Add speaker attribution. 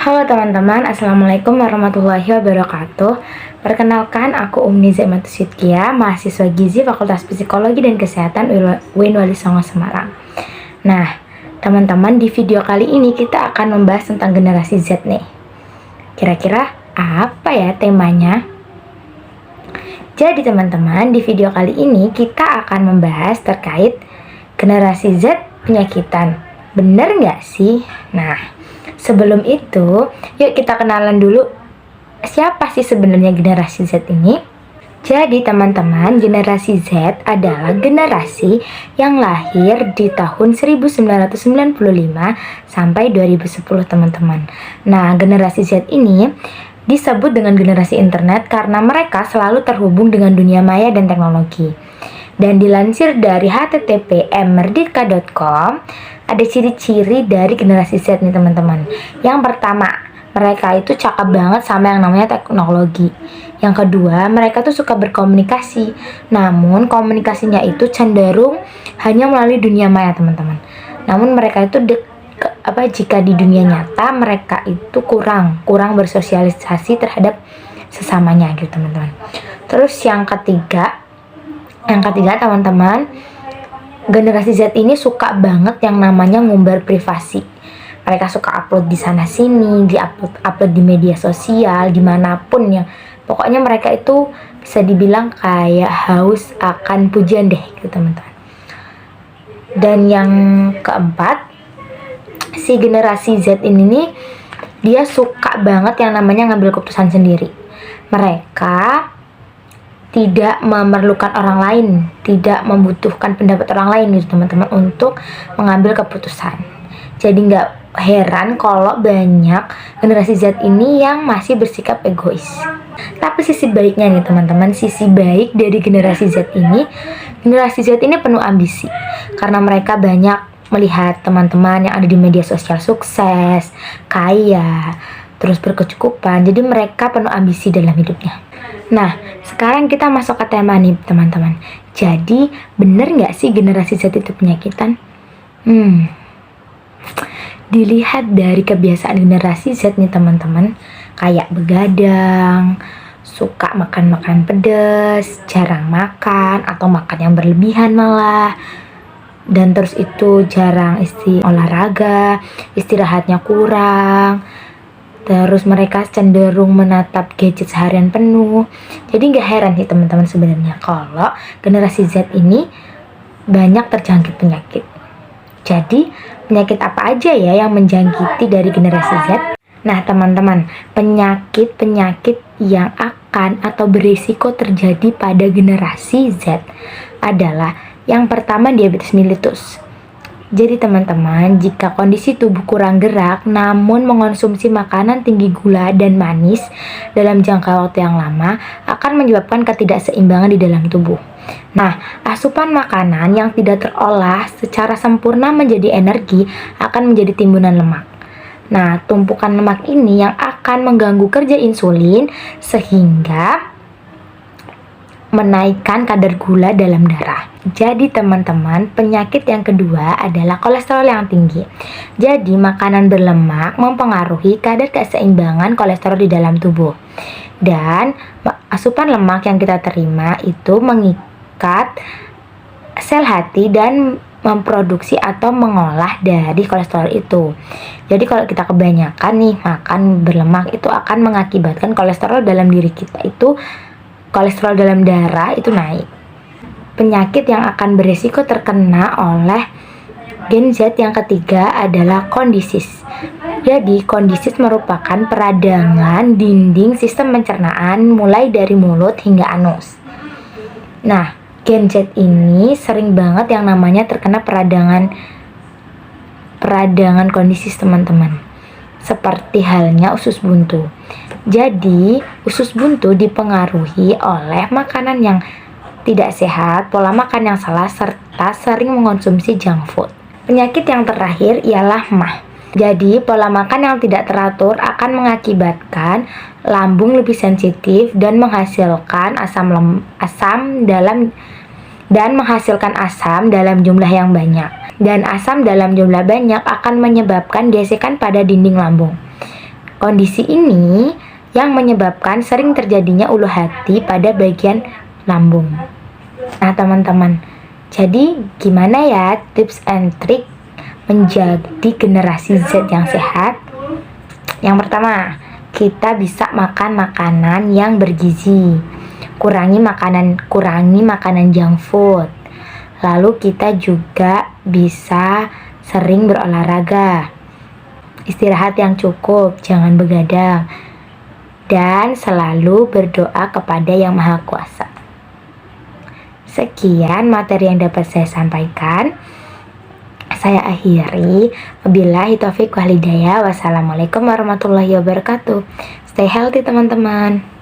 Speaker 1: Halo teman-teman, Assalamualaikum warahmatullahi wabarakatuh. Perkenalkan, aku Umni Zaimatus Yudkia, mahasiswa Gizi Fakultas Psikologi dan Kesehatan UIN Wali Songo Semarang. Nah, teman-teman, di video kali ini kita akan membahas tentang generasi Z nih. Kira-kira apa ya temanya? Jadi teman-teman, di video kali ini kita akan membahas terkait generasi Z penyakitan. Bener nggak sih? Nah, sebelum itu, yuk kita kenalan dulu siapa sih sebenarnya generasi Z ini. Jadi teman-teman, generasi Z adalah generasi yang lahir di tahun 1995 sampai 2010 teman-teman. Nah, generasi Z ini disebut dengan generasi internet karena mereka selalu terhubung dengan dunia maya dan teknologi. Dan dilansir dari http://merdeka.com, ada ciri-ciri dari generasi Z nih teman-teman. Yang pertama, mereka itu cakep banget sama yang namanya teknologi. Yang kedua, mereka tuh suka berkomunikasi. Namun komunikasinya itu cenderung hanya melalui dunia maya teman-teman. Namun mereka itu jika di dunia nyata mereka itu kurang bersosialisasi terhadap sesamanya gitu teman-teman. Terus yang ketiga teman-teman, generasi Z ini suka banget yang namanya ngumbar privasi. Mereka suka upload di sana sini, upload di media sosial, dimanapun ya. Pokoknya mereka itu bisa dibilang kayak haus akan pujian deh gitu teman-teman. Dan yang keempat, si generasi Z ini nih, dia suka banget yang namanya ngambil keputusan sendiri. Mereka tidak memerlukan orang lain, tidak membutuhkan pendapat orang lain gitu teman-teman untuk mengambil keputusan. Jadi nggak heran kalau banyak generasi Z ini yang masih bersikap egois. Tapi sisi baiknya nih teman-teman, sisi baik dari generasi Z ini penuh ambisi. Karena mereka banyak melihat teman-teman yang ada di media sosial sukses, kaya, terus berkecukupan. Jadi mereka penuh ambisi dalam hidupnya. Nah, sekarang kita masuk ke tema nih teman-teman. Jadi, bener nggak sih generasi Z itu penyakitan? Dilihat dari kebiasaan generasi Z nih teman-teman, kayak begadang, suka makan pedas, jarang makan, atau makan yang berlebihan malah. Dan terus itu jarang olahraga, istirahatnya kurang. Terus mereka cenderung menatap gadget seharian penuh. Jadi nggak heran sih teman-teman sebenarnya kalau generasi Z ini banyak terjangkit penyakit. Jadi penyakit apa aja ya yang menjangkiti dari generasi Z? Nah teman-teman, penyakit yang akan atau berisiko terjadi pada generasi Z adalah yang pertama diabetes mellitus. Jadi teman-teman, jika kondisi tubuh kurang gerak namun mengonsumsi makanan tinggi gula dan manis dalam jangka waktu yang lama akan menyebabkan ketidakseimbangan di dalam tubuh. Nah, asupan makanan yang tidak terolah secara sempurna menjadi energi akan menjadi timbunan lemak. Nah, tumpukan lemak ini yang akan mengganggu kerja insulin sehingga menaikkan kadar gula dalam darah. Jadi teman-teman, penyakit yang kedua adalah kolesterol yang tinggi. Jadi makanan berlemak mempengaruhi kadar keseimbangan kolesterol di dalam tubuh. Dan asupan lemak yang kita terima itu mengikat sel hati dan memproduksi atau mengolah dari kolesterol itu. Jadi kalau kita kebanyakan nih makan berlemak, itu akan mengakibatkan kolesterol dalam diri kita itu, kolesterol dalam darah itu naik. Penyakit yang akan berisiko terkena oleh gen Z yang ketiga adalah kondisis. Jadi kondisis merupakan peradangan dinding sistem pencernaan mulai dari mulut hingga anus. Nah, gen Z ini sering banget yang namanya terkena peradangan kondisis teman-teman. Seperti halnya usus buntu. Jadi, usus buntu dipengaruhi oleh makanan yang tidak sehat, pola makan yang salah, serta sering mengonsumsi junk food. Penyakit yang terakhir ialah MAH. Jadi, pola makan yang tidak teratur akan mengakibatkan lambung lebih sensitif dan menghasilkan asam dalam jumlah yang banyak. Dan asam dalam jumlah banyak akan menyebabkan gesekan pada dinding lambung. Kondisi ini yang menyebabkan sering terjadinya ulu hati pada bagian lambung. Nah, teman-teman, jadi gimana ya tips and trik menjadi generasi Z yang sehat? Yang pertama, kita bisa makan makanan yang bergizi. Kurangi makanan junk food. Lalu kita juga bisa sering berolahraga. Istirahat yang cukup, jangan begadang. Dan selalu berdoa kepada Yang Maha Kuasa. Sekian materi yang dapat saya sampaikan. Saya akhiri. Wabillahi taufiq wal hidayah. Wassalamualaikum warahmatullahi wabarakatuh. Stay healthy teman-teman.